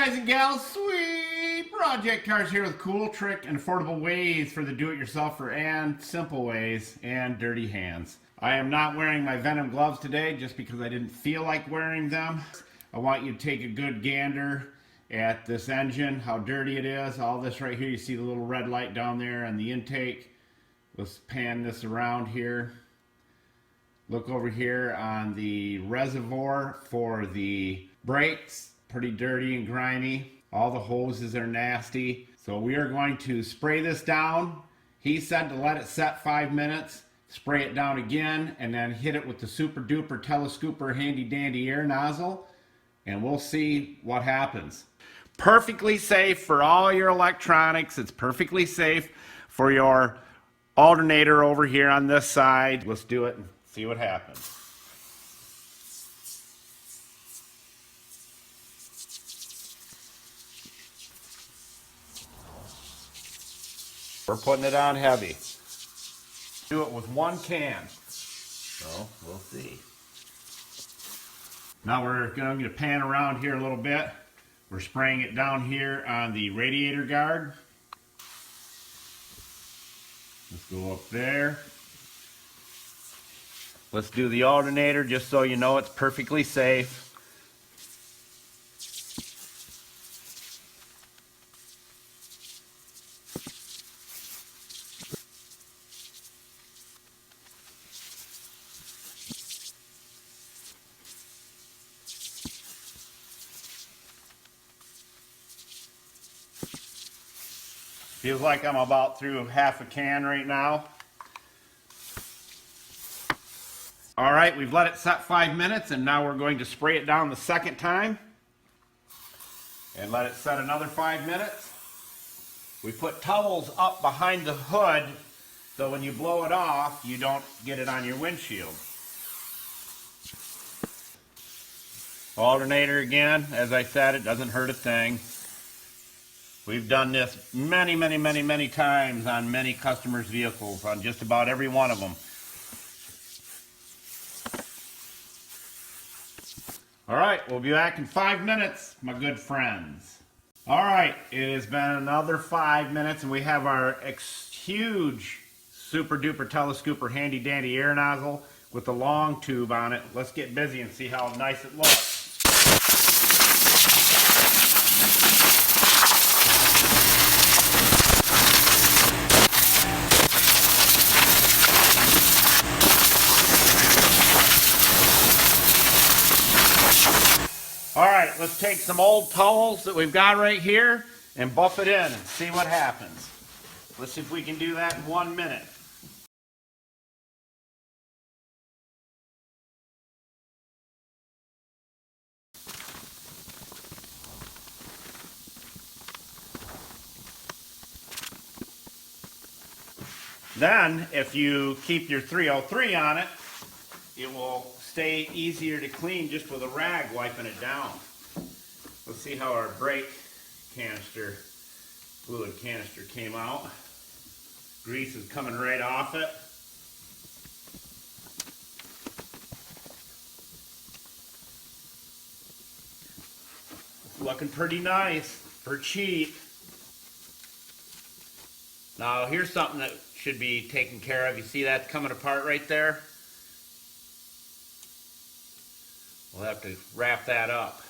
guys and gals, sweet project cars here with cool, trick, and affordable ways for the do-it-yourselfer and simple ways and dirty hands. I am not wearing my Venom gloves today just because I didn't feel like wearing them. I want you to take a good gander at this engine, how dirty it is. All this right here, you see the little red light down there on the intake. Let's pan this around here. Look over here on the reservoir for the brakes. Pretty dirty and grimy. All the hoses are nasty. So we are going to spray this down. He said to let it set 5 minutes, spray it down again, and then hit it with the Superduppertelescooperhandydandy air nozzle, and we'll see what happens. Perfectly safe for all your electronics. It's perfectly safe for your alternator over here on this side. Let's do it and see what happens. We're putting it on heavy. Do it with one can. So we'll see. Now we're going to pan around here a little bit. We're spraying it down here on the radiator guard. Let's go up there. Let's do the alternator just so you know it's perfectly safe. Feels like I'm about through half a can right now. All right, we've let it set 5 minutes, and now we're going to spray it down the second time and let it set another 5 minutes. We put towels up behind the hood so when you blow it off, you don't get it on your windshield. Alternator again, as I said, it doesn't hurt a thing. We've done this many times on many customers' vehicles, on just about every one of them. All right, we'll be back in 5 minutes, my good friends. All right, it has been another 5 minutes, and we have our huge Superduppertelescooperhandydandy air nozzle with the long tube on it. Let's get busy and see how nice it looks. All right, let's take some old towels that we've got right here and buff it in and see what happens. Let's see if we can do that in 1 minute. Then, if you keep your 303 on it, it will stay easier to clean just with a rag wiping it down. Let's see how our brake canister, fluid canister came out. Grease is coming right off it. It's looking pretty nice for cheap. Now here's something that should be taken care of. You see that coming apart right there? We'll have to wrap that up.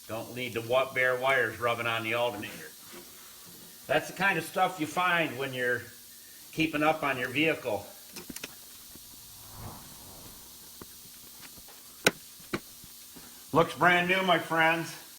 Don't need the bare wires rubbing on the alternator. That's the kind of stuff you find when you're keeping up on your vehicle. Looks brand new, my friends.